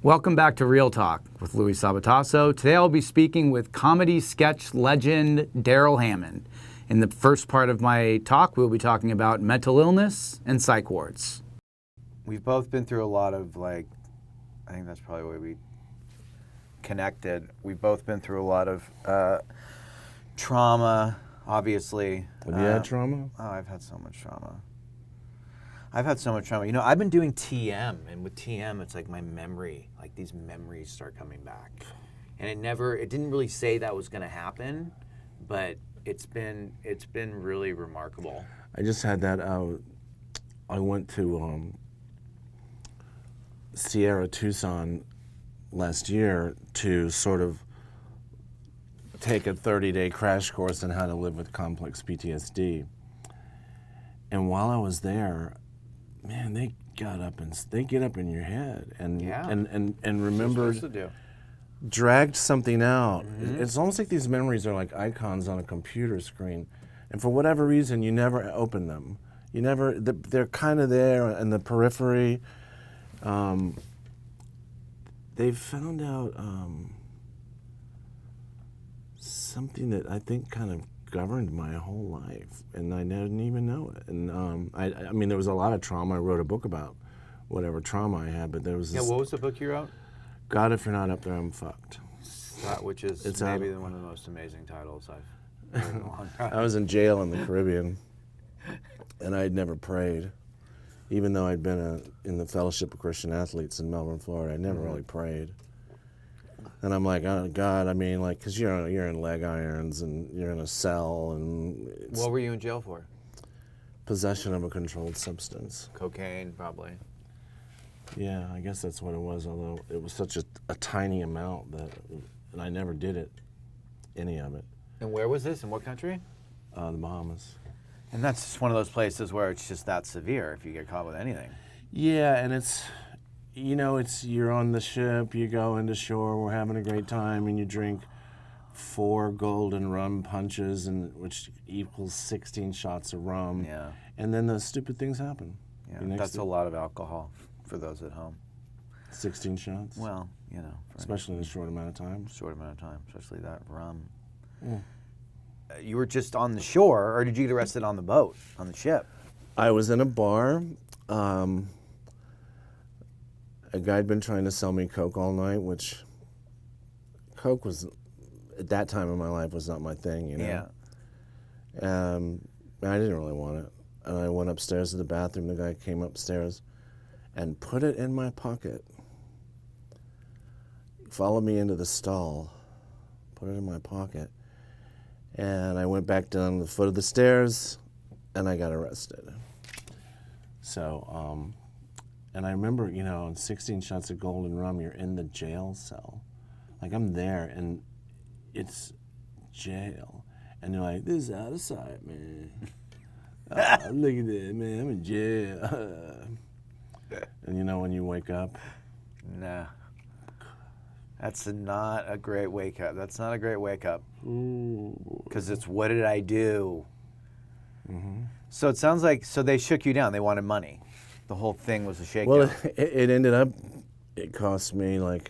Welcome back to Real Talk with Louie Sabatasso. Today I'll be speaking with comedy sketch legend Darrell Hammond. In the first part of my talk, we'll be talking about mental illness and psych wards. We've both been through a lot of, I think that's probably where we connected. We've both been through a lot of trauma, obviously. Have you had trauma? Oh, I've had so much trauma. You know, I've been doing TM, and with TM, it's like my memory, like these memories start coming back. And it didn't really say that was going to happen, but it's been really remarkable. I just had that. I went to Sierra Tucson last year to sort of take a 30-day crash course on how to live with complex PTSD. And while I was there, man, they get up in your head and remembered, dragged something out. Mm-hmm. It's almost like these memories are like icons on a computer screen, and for whatever reason, you never open them. They're kind of there in the periphery. They found out something that I think kind of governed my whole life, and I didn't even know it. And I mean, there was a lot of trauma. I wrote a book about whatever trauma I had, but there was this, what was the book you wrote? God, if you're not up there, I'm fucked. Which is maybe one of the most amazing titles I've heard in a long time. I was in jail in the Caribbean, and I'd never prayed. Even though I'd been in the Fellowship of Christian Athletes in Melbourne, Florida, I never really prayed. And I'm like, oh God, I mean, like, because you're in leg irons and you're in a cell, and what were you in jail for? Possession of a controlled substance. Cocaine, probably. Yeah, I guess that's what it was. Although it was such a tiny amount and I never did it, any of it. And where was this? In what country? The Bahamas. And that's just one of those places where it's just that severe if you get caught with anything. Yeah, and it's. You're on the ship, you go into shore, we're having a great time, and you drink 4 golden rum punches, which equals 16 shots of rum. Yeah. And then those stupid things happen. Yeah, that's a lot of alcohol for those at home. 16 shots? Well, especially in a short amount of time. Short amount of time, especially that rum. Mm. You were just on the shore, or did you get arrested on the boat, on the ship? I was in a bar. A guy had been trying to sell me Coke all night, which Coke was, at that time in my life, was not my thing, Yeah. I didn't really want it. And I went upstairs to the bathroom. The guy came upstairs and put it in my pocket. Followed me into the stall, put it in my pocket. And I went back down the foot of the stairs, and I got arrested. So, and I remember, in 16 shots of golden rum, you're in the jail cell. Like, I'm there, and it's jail. And they're like, this is out of sight, man. Look at that, man, I'm in jail. And when you wake up? Nah. That's not a great wake up. Because it's, what did I do? Mm-hmm. So it sounds like, they shook you down. They wanted money. The whole thing was a shakedown. Well, it ended up, it cost me, my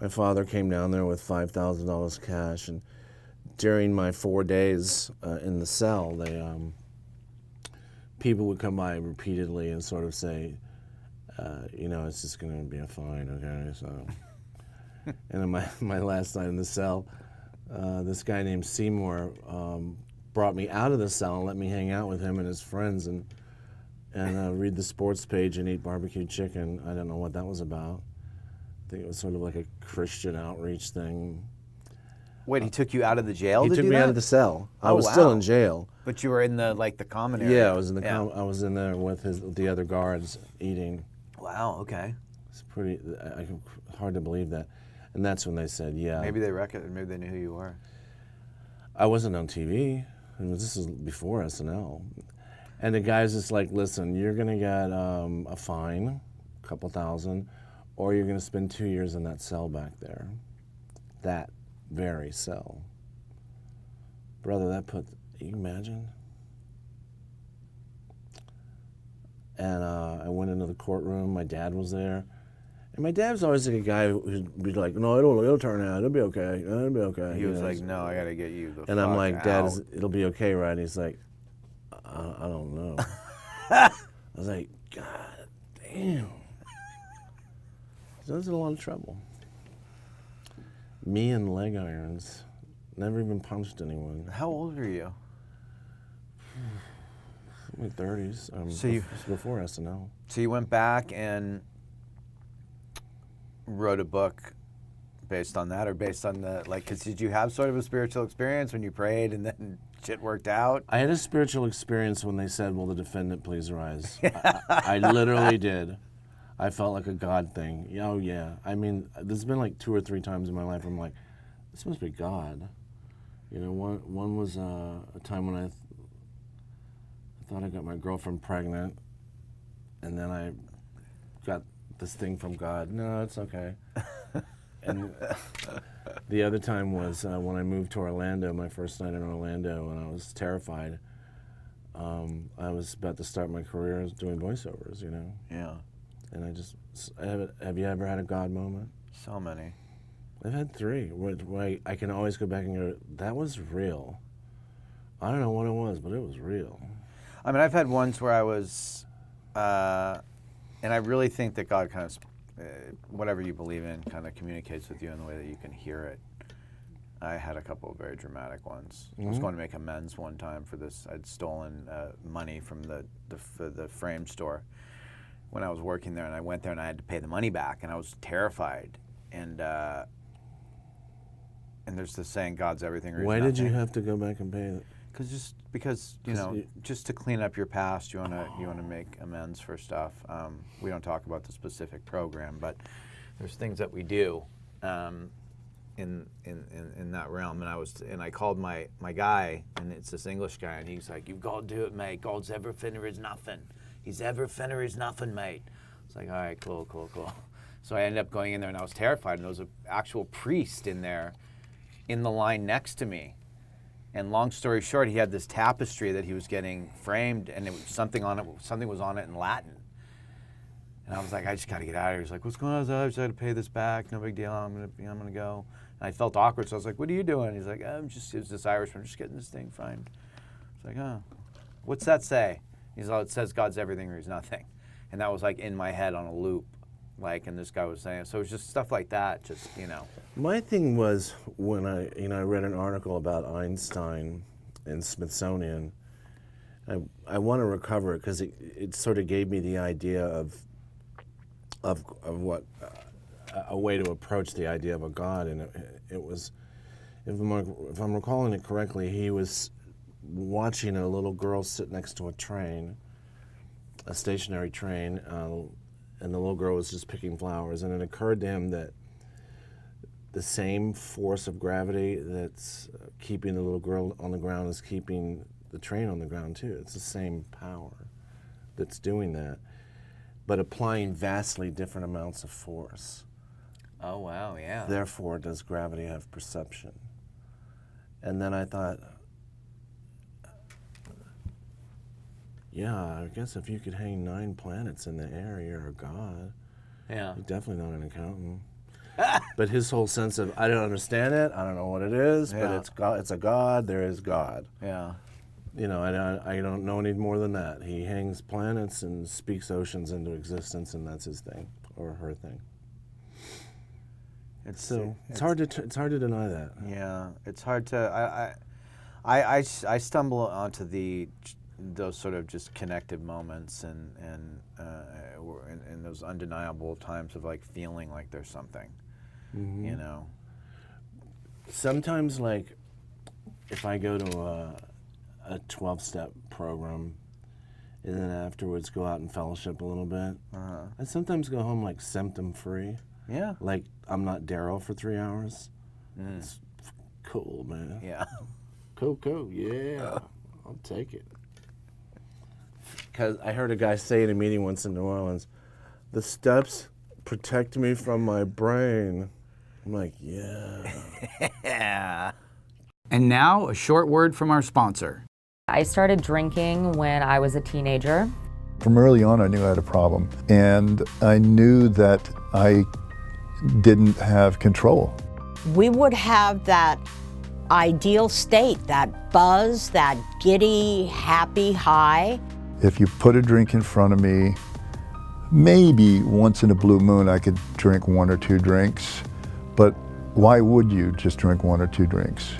father came down there with $5,000 cash, and during my 4 days in the cell, people would come by repeatedly and sort of say, it's just going to be a fine, okay? So, and then my last night in the cell, this guy named Seymour brought me out of the cell and let me hang out with him and his friends and read the sports page and eat barbecue chicken. I don't know what that was about. I think it was sort of like a Christian outreach thing. Wait, he took you out of the jail to do that? He took me out of the cell. I was still in jail. But you were in the common area? Yeah, I was in I was in there with the other guards eating. Wow, okay. It's pretty, hard to believe that. And that's when they said, yeah. Maybe maybe they knew who you were. I wasn't on TV. This was before SNL. And the guy's just like, listen, you're going to get a fine, a couple thousand, or you're going to spend 2 years in that cell back there. That very cell. Brother, you imagine? And I went into the courtroom. My dad was there. And my dad was always like a guy who'd be like, no, it'll turn out. It'll be okay. It'll be okay. He was like, no, I got to get you the fuck and I'm like, Dad, out. it'll be okay, right? And he's like, I don't know. I was like, God damn. So I was in a lot of trouble. Me and leg irons. Never even punched anyone. How old are you? My 30s. So you- before SNL. So you went back and wrote a book based on that, or based on the, like, because did you have sort of a spiritual experience when you prayed and then shit worked out? I had a spiritual experience when they said, will the defendant please rise? I literally did. I felt like a God thing. Oh, yeah. I mean, there's been like 2 or 3 times in my life where I'm like, this must be God. You know, one was a time when I thought I got my girlfriend pregnant, and then I got this thing from God. No, it's okay. And the other time was when I moved to Orlando, my first night in Orlando, and I was terrified. I was about to start my career as doing voiceovers, you know? Yeah. And have you ever had a God moment? So many. I've had 3 where I can always go back and go, that was real. I don't know what it was, but it was real. I mean, I've had ones where I was, and I really think that God kind of, whatever you believe in, kind of communicates with you in the way that you can hear it. I had a couple of very dramatic ones. I was going to make amends one time for this. I'd stolen money from the frame store when I was working there, and I went there and I had to pay the money back, and I was terrified. And there's this saying, God's everything or he's Why nothing. did you have to go back and pay it? Because you know, just to clean up your past, you wanna make amends for stuff. We don't talk about the specific program, but there's things that we do in that realm. And I called my guy, and it's this English guy, and he's like, "You've got to do it, mate. God's ever finner is nothing. He's ever finner is nothing, mate." It's like, all right, cool. So I ended up going in there, and I was terrified. And there was an actual priest in there, in the line next to me. And long story short, he had this tapestry that he was getting framed, and it was something was on it in Latin. And I was like, I just got to get out of here. He's like, what's going on? I just got to pay this back. No big deal. I'm gonna go. And I felt awkward, so I was like, what are you doing? He's like, it was this Irishman. I'm just getting this thing framed. It's like, oh, what's that say? He's like, it says God's everything or he's nothing. And that was like in my head on a loop. Like, and this guy was saying, so it was just stuff like that, just, you know. My thing was when I read an article about Einstein and Smithsonian. I want to recover it because it sort of gave me the idea of what a way to approach the idea of a God, and it was, if I'm recalling it correctly, he was watching a little girl sit next to a train, a stationary train. And the little girl was just picking flowers, and it occurred to him that the same force of gravity that's keeping the little girl on the ground is keeping the train on the ground too. It's the same power that's doing that, but applying vastly different amounts of force. Oh, wow, yeah. Therefore, does gravity have perception? And then I thought, yeah, I guess if you could hang 9 planets in the air, you're a god. Yeah. You're definitely not an accountant. But his whole sense of, I don't understand it, I don't know what it is, but Yeah. it's God, it's a god, there is God. Yeah. You know, I don't know any more than that. He hangs planets and speaks oceans into existence, and that's his thing, or her thing. It's hard to deny that. Yeah, it's hard to. I stumble onto those sort of just connected moments and those undeniable times of like feeling like there's something, you know. Sometimes, like, if I go to a 12-step program and then afterwards go out and fellowship a little bit, I sometimes go home like symptom-free. Yeah. Like, I'm not Darrell for 3 hours. It's cool, man. Yeah. Cool, yeah. I'll take it. Because I heard a guy say in a meeting once in New Orleans, the steps protect me from my brain. I'm like, yeah. Yeah. And now, a short word from our sponsor. I started drinking when I was a teenager. From early on, I knew I had a problem, and I knew that I didn't have control. We would have that ideal state, that buzz, that giddy, happy high. If you put a drink in front of me, maybe once in a blue moon I could drink 1 or 2 drinks, but why would you just drink 1 or 2 drinks?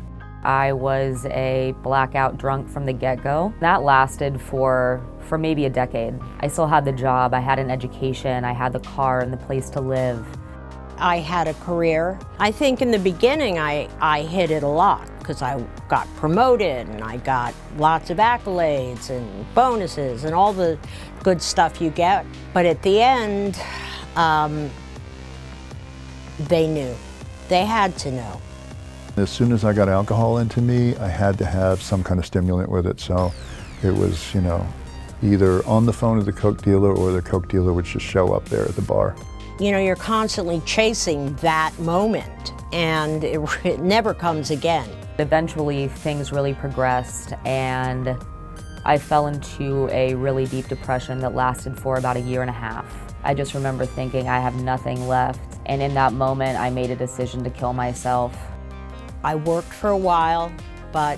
I was a blackout drunk from the get-go. That lasted for maybe a decade. I still had the job, I had an education, I had the car and the place to live. I had a career. I think in the beginning I hit it a lot because I got promoted and I got lots of accolades and bonuses and all the good stuff you get. But at the end, they knew. They had to know. As soon as I got alcohol into me, I had to have some kind of stimulant with it. So it was, you know, either on the phone with the Coke dealer or the Coke dealer would just show up there at the bar. You know, you're constantly chasing that moment and it never comes again. Eventually things really progressed and I fell into a really deep depression that lasted for about 1.5 years. I just remember thinking I have nothing left, and in that moment I made a decision to kill myself. I worked for a while, but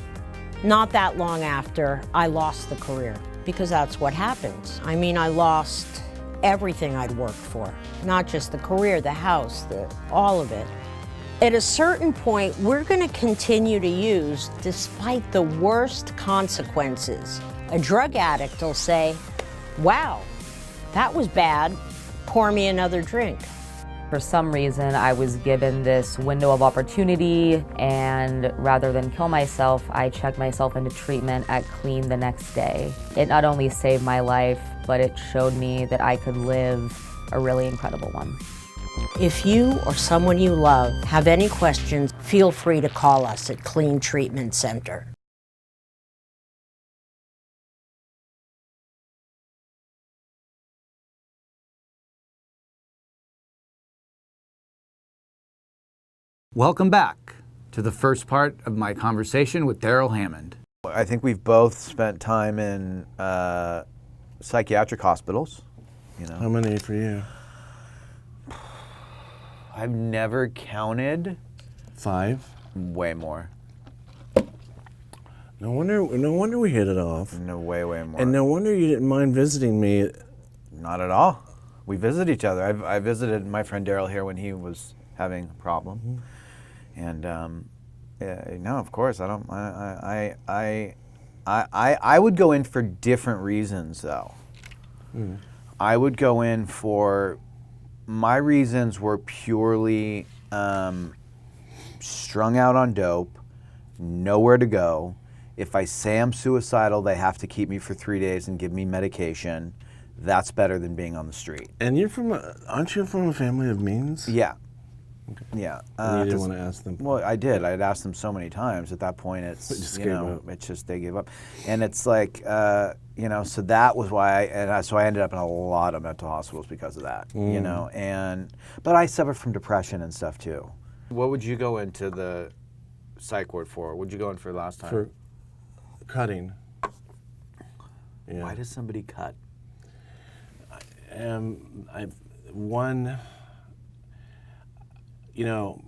not that long after, I lost the career because that's what happens. I mean, I lost everything I'd worked for, not just the career, the house, all of it. At a certain point, we're going to continue to use despite the worst consequences. A drug addict will say, wow, that was bad, pour me another drink. For some reason, I was given this window of opportunity, and rather than kill myself, I checked myself into treatment at Clean the next day. It not only saved my life, but it showed me that I could live a really incredible one. If you or someone you love have any questions, feel free to call us at Clean Treatment Center. Welcome back to the first part of my conversation with Darrell Hammond. I think we've both spent time in psychiatric hospitals. You know, How many for you? I've never counted. 5? Way more. No wonder we hit it off. No, way more. And no wonder you didn't mind visiting me. Not at all. We visit each other. I visited my friend Darrell here when he was having a problem. Mm-hmm. And no, of course, I don't. I would go in for different reasons, though. Mm. I would go in for, my reasons were purely strung out on dope, nowhere to go. If I say I'm suicidal, they have to keep me for 3 days and give me medication. That's better than being on the street. And aren't you from a family of means? Yeah. Yeah. And you didn't want to ask them? Well, I did. I'd asked them so many times. At that point, it's, just you gave know, up. it's just they gave up. And it's like, you know, so that was why, so I ended up in a lot of mental hospitals because of that, you know, but I suffered from depression and stuff too. What would you go into the psych ward for? What would you go in for last time? For cutting. Yeah. Why does somebody cut? You know,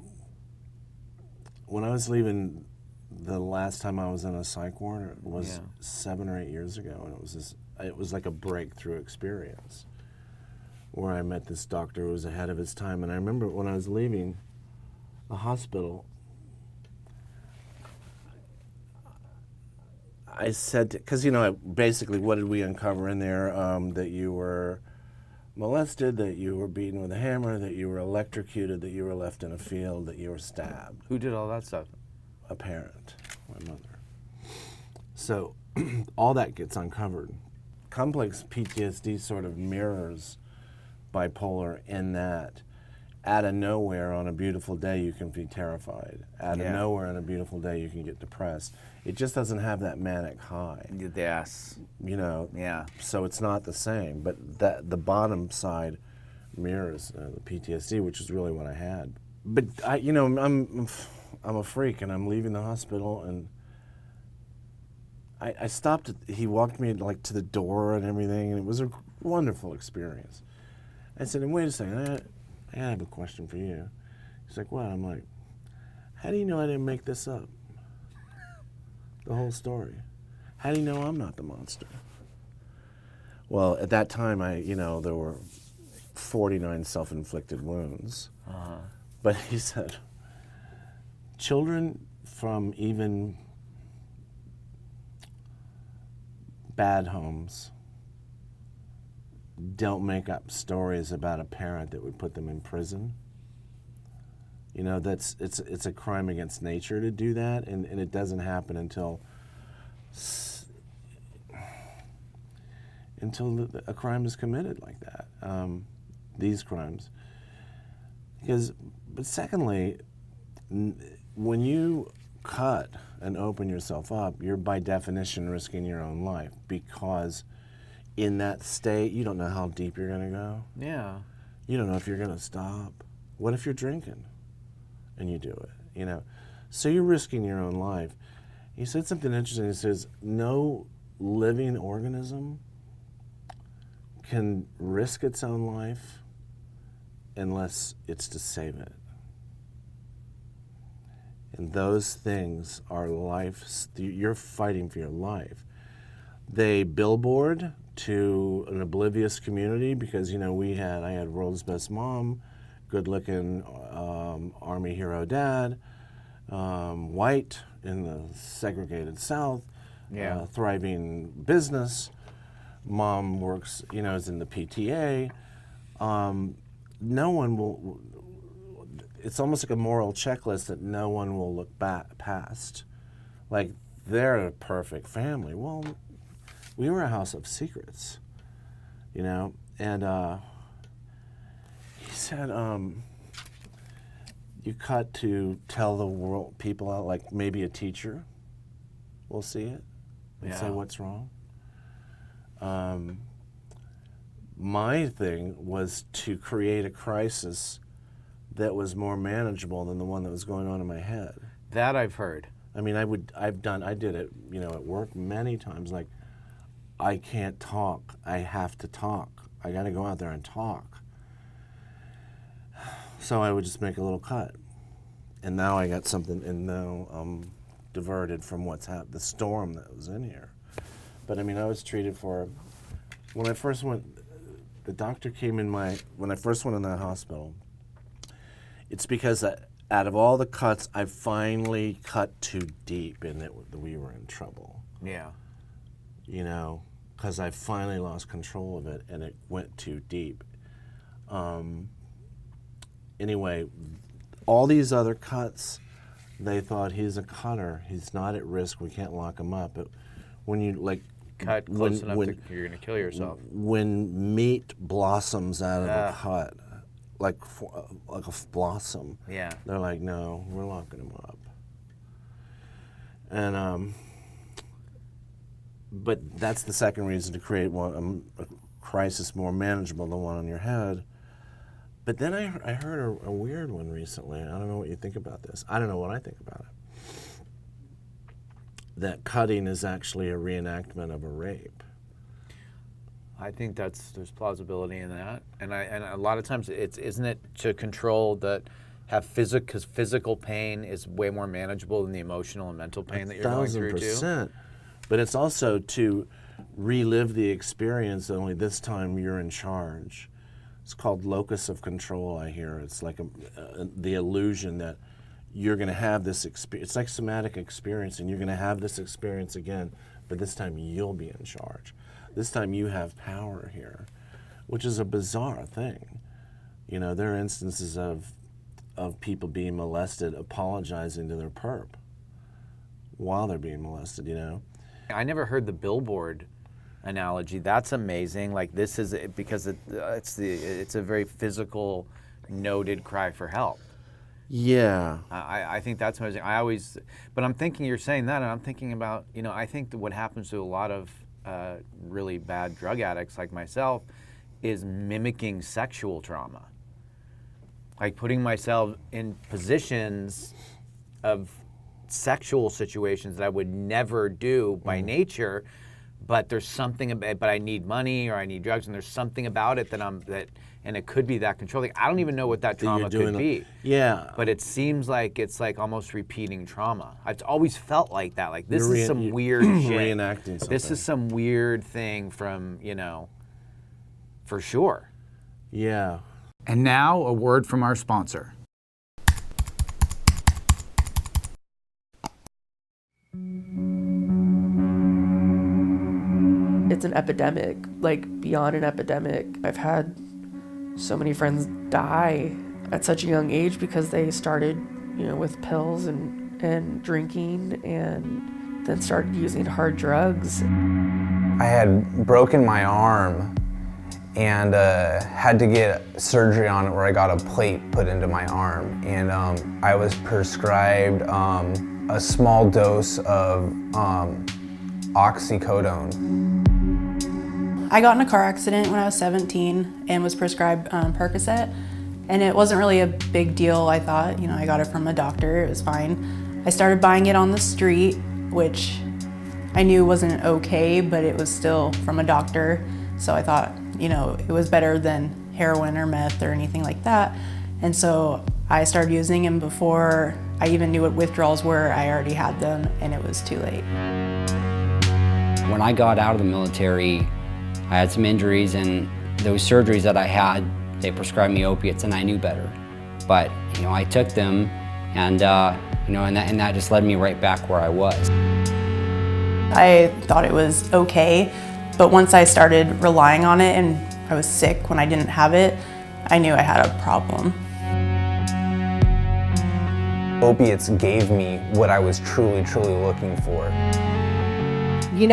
when I was leaving, the last time I was in a psych ward was 7 or 8 years ago, and it was like a breakthrough experience where I met this doctor who was ahead of his time. And I remember when I was leaving the hospital, I said, because, you know, basically, what did we uncover in there? That you were molested, that you were beaten with a hammer, that you were electrocuted, that you were left in a field, that you were stabbed. Who did all that stuff? A parent, my mother. So all that gets uncovered. Complex PTSD sort of mirrors bipolar in that out of nowhere on a beautiful day you can be terrified. Out of nowhere on a beautiful day you can get depressed. It just doesn't have that manic high. Yes. You know? Yeah. So it's not the same, but the bottom side mirrors the PTSD, which is really what I had. But you know, I'm a freak, and I'm leaving the hospital, and I stopped. He walked me like to the door and everything, and it was a wonderful experience. I said, "And wait a second, I have a question for you." He's like, "What?" I'm like, "How do you know I didn't make this up? The whole story. How do you know I'm not the monster?" Well, at that time, there were 49 self-inflicted wounds. But he said, children from even bad homes don't make up stories about a parent that would put them in prison. It's a crime against nature to do that, and it doesn't happen until a crime is committed like that. These crimes, but secondly, when you cut and open yourself up, you're by definition risking your own life, because in that state, you don't know how deep you're going to go. Yeah. You don't know if you're going to stop. What if you're drinking and you do it, So you're risking your own life. He said something interesting. He says, no living organism can risk its own life unless it's to save it. And those things are life. You're fighting for your life. They billboard to an oblivious community because, I had world's best mom, good-looking Army hero dad, white in the segregated South, thriving business. Mom works, is in the PTA. No one will. It's almost like a moral checklist that no one will look back past. Like, they're a perfect family. Well, we were a house of secrets, and he said, you cut to tell the world, people out, like maybe a teacher will see it and say, what's wrong? My thing was to create a crisis that was more manageable than the one that was going on in my head. That I've heard. I mean, I did it, at work many times. Like, I can't talk. I have to talk. I got to go out there and talk. So I would just make a little cut. And now I got something, and now I'm diverted from the storm that was in here. But I mean, I was treated for, when I first went, the doctor came in when I first went in that hospital, it's because out of all the cuts, I finally cut too deep and we were in trouble. Yeah. Because I finally lost control of it and it went too deep. Anyway, all these other cuts, they thought he's a cutter. He's not at risk. We can't lock him up. But when you cut close enough that you're going to kill yourself. When meat blossoms out of a cut, like a blossom, they're like, no, we're locking him up. And but that's the second reason to create a crisis more manageable than one on your head. But then I heard a weird one recently. I don't know what you think about this. I don't know what I think about it. That cutting is actually a reenactment of a rape. I think there's plausibility in that, and a lot of times isn't it to control because physical pain is way more manageable than the emotional and mental pain that you're going through too. 1,000%. But it's also to relive the experience, only this time you're in charge. It's called locus of control, I hear. It's like the illusion that you're going to have this experience. It's like somatic experience, and you're going to have this experience again, but this time you'll be in charge. This time you have power here, which is a bizarre thing. There are instances of people being molested apologizing to their perp while they're being molested, I never heard the billboard analogy. That's amazing. Like, this is because it's a very physical, noted cry for help. Yeah. I think that's amazing. But I'm thinking, you're saying that, and I'm thinking about, I think that what happens to a lot of really bad drug addicts like myself is mimicking sexual trauma. Like putting myself in positions of sexual situations that I would never do by nature, but there's something about, but I need money or I need drugs, and there's something about it and it could be that control. Like, I don't even know what that trauma could be. Yeah. But it seems like it's like almost repeating trauma. I've always felt like that. Like, this is some weird shit. Reenacting something. This is some weird thing from, for sure. Yeah. And now a word from our sponsor. It's an epidemic, like beyond an epidemic. I've had so many friends die at such a young age because they started, with pills and drinking, and then started using hard drugs. I had broken my arm and had to get surgery on it where I got a plate put into my arm. And I was prescribed a small dose of oxycodone. I got in a car accident when I was 17 and was prescribed Percocet, and it wasn't really a big deal, I thought. I got it from a doctor, it was fine. I started buying it on the street, which I knew wasn't okay, but it was still from a doctor, so I thought, it was better than heroin or meth or anything like that. And so I started using them before I even knew what withdrawals were. I already had them, and it was too late. When I got out of the military, I had some injuries, and those surgeries that I had, they prescribed me opiates, and I knew better. But I took them, and and that just led me right back where I was. I thought it was okay, but once I started relying on it and I was sick when I didn't have it, I knew I had a problem. Opiates gave me what I was truly, truly looking for.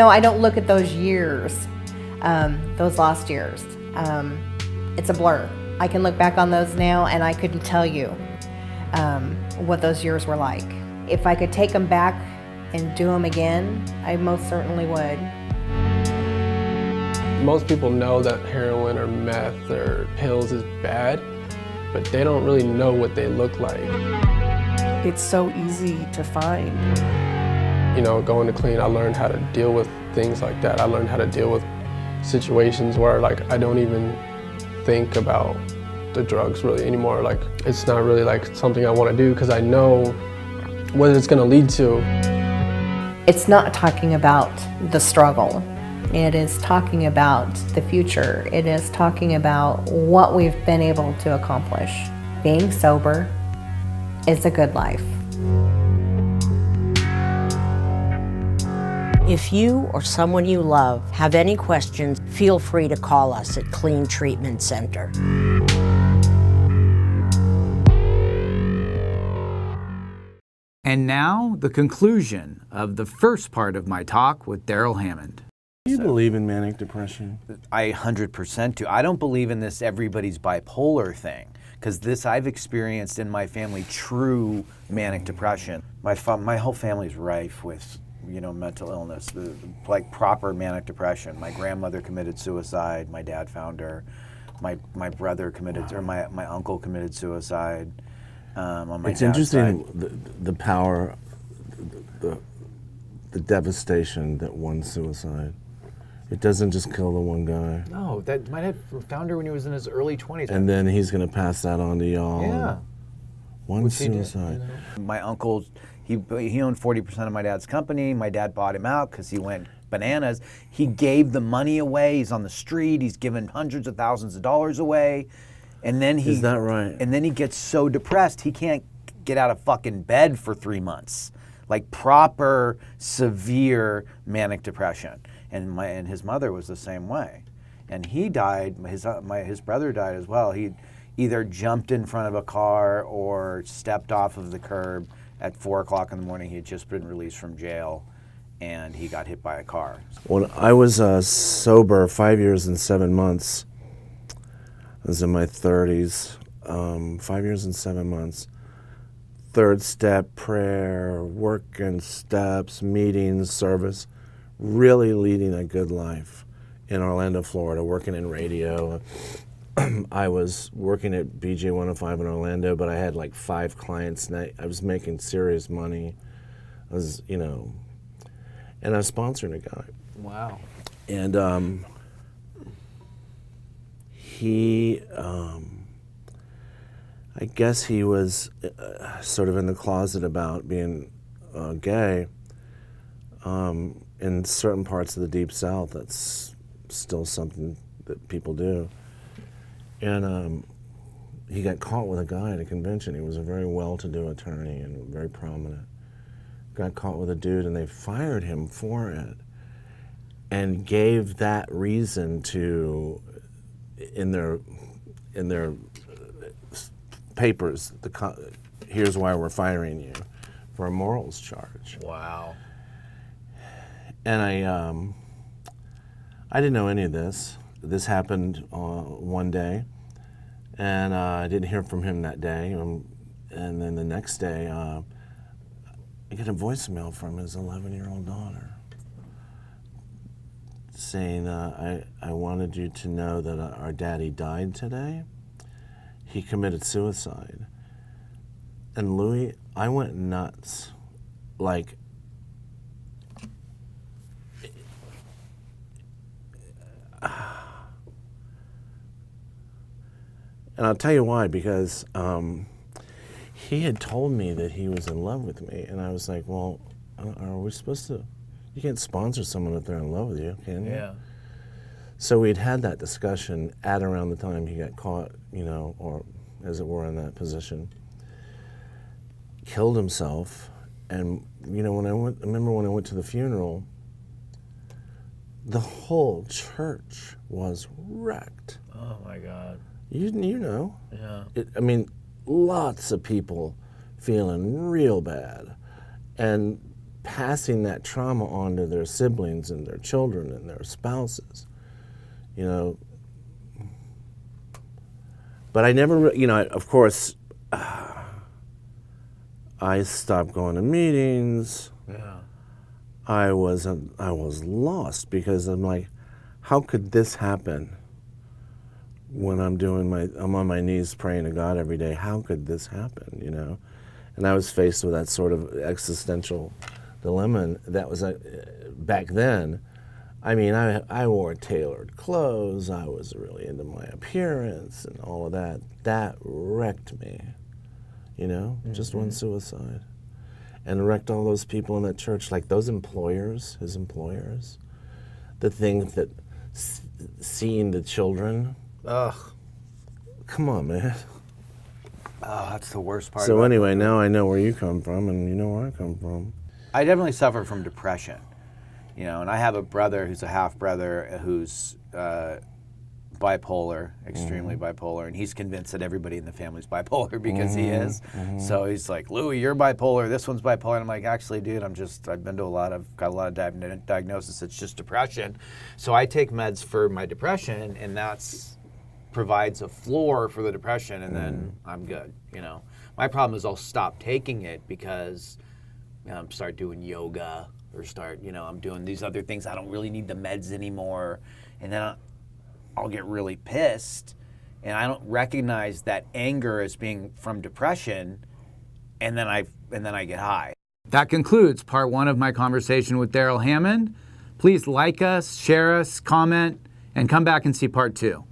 I don't look at those years, those lost years. It's a blur. I can look back on those now and I couldn't tell you what those years were like. If I could take them back and do them again, I most certainly would. Most people know that heroin or meth or pills is bad, but they don't really know what they look like. It's so easy to find. Going to clean, I learned how to deal with things like that. I learned how to deal with situations where I don't even think about the drugs really anymore. It's not really something I want to do because I know what it's going to lead to. It's not talking about the struggle. It is talking about the future. It is talking about what we've been able to accomplish. Being sober is a good life. If you or someone you love have any questions, feel free to call us at Clean Treatment Center. And now, the conclusion of the first part of my talk with Darrell Hammond. Do you believe in manic depression? I 100% do. I don't believe in this everybody's bipolar thing, because this I've experienced in my family true manic depression. My whole family's rife with mental illness, like proper manic depression. My grandmother committed suicide. My dad found her. My brother committed, or my uncle committed suicide. On my it's dad's interesting side. the power, the devastation that one suicide. It doesn't just kill the one guy. No, that my dad found her when he was in his early 20s. And then he's going to pass that on to y'all. Yeah. One Which he did, suicide. My uncle, he owned 40% of my dad's company. My dad bought him out because he went bananas. He gave the money away. He's on the street. He's given hundreds of thousands of dollars away. And then Is that right? And then he gets so depressed he can't get out of fucking bed for 3 months. Like proper, severe manic depression. And his mother was the same way. And he died, his brother died as well. He either jumped in front of a car or stepped off of the curb at 4 o'clock in the morning. He had just been released from jail and he got hit by a car. When I was sober 5 years and 7 months, I was in my 30s, 5 years and 7 months. Third step, prayer, working steps, meetings, service, really leading a good life in Orlando, Florida, working in radio. I was working at BJ 105 in Orlando, but I had like 5 clients. And I was making serious money. I was, you know, and I was sponsoring a guy. Wow. And he, I guess he was sort of in the closet about being gay. In certain parts of the Deep South, that's still something that people do. And he got caught with a guy at a convention. He was a very well-to-do attorney and very prominent. Got caught with a dude, and they fired him for it, and gave that reason to, in their papers, here's why we're firing you, for a morals charge. Wow. And I didn't know any of this. This happened one day, and I didn't hear from him that day. And then the next day, I get a voicemail from his 11-year-old daughter saying, I wanted you to know that our daddy died today. He committed suicide. And Louie, I went nuts. Like, and I'll tell you why, because he had told me that he was in love with me, and I was like, well, are we supposed to, you can't sponsor someone if they're in love with you, can you? Yeah. So we'd had that discussion at around the time he got caught, you know, or as it were in that position. Killed himself, and you know, I remember when I went to the funeral, the whole church was wrecked. Oh my God. You know. Yeah. I mean, lots of people feeling real bad and passing that trauma on to their siblings and their children and their spouses, you know. But I never, you know, of course, I stopped going to meetings. Yeah. I was lost, because I'm like, how could this happen when I'm on my knees praying to God every day? How could this happen, you know? And I was faced with that sort of existential dilemma. And that was back then. I mean, I wore tailored clothes. I was really into my appearance and all of that. That wrecked me, you know, just one suicide. And wrecked all those people in that church, like those employers, his employers. The thing that seeing the children. Ugh. Come on, man. Oh, that's the worst part. So anyway, now I know where you come from, and you know where I come from. I definitely suffer from depression, you know, and I have a brother who's a half brother who's bipolar, extremely bipolar, and he's convinced that everybody in the family's bipolar because he is. So he's like, Louie, you're bipolar, this one's bipolar. And I'm like, actually, dude, I've been to got a lot of diagnosis. It's just depression. So I take meds for my depression, and that's provides a floor for the depression, and then I'm good, you know. My problem is I'll stop taking it because start doing yoga or I'm doing these other things. I don't really need the meds anymore. And then I'll get really pissed, and I don't recognize that anger as being from depression, and then I get high. That concludes part 1 of my conversation with Darrell Hammond. Please like us, share us, comment, and come back and see part 2.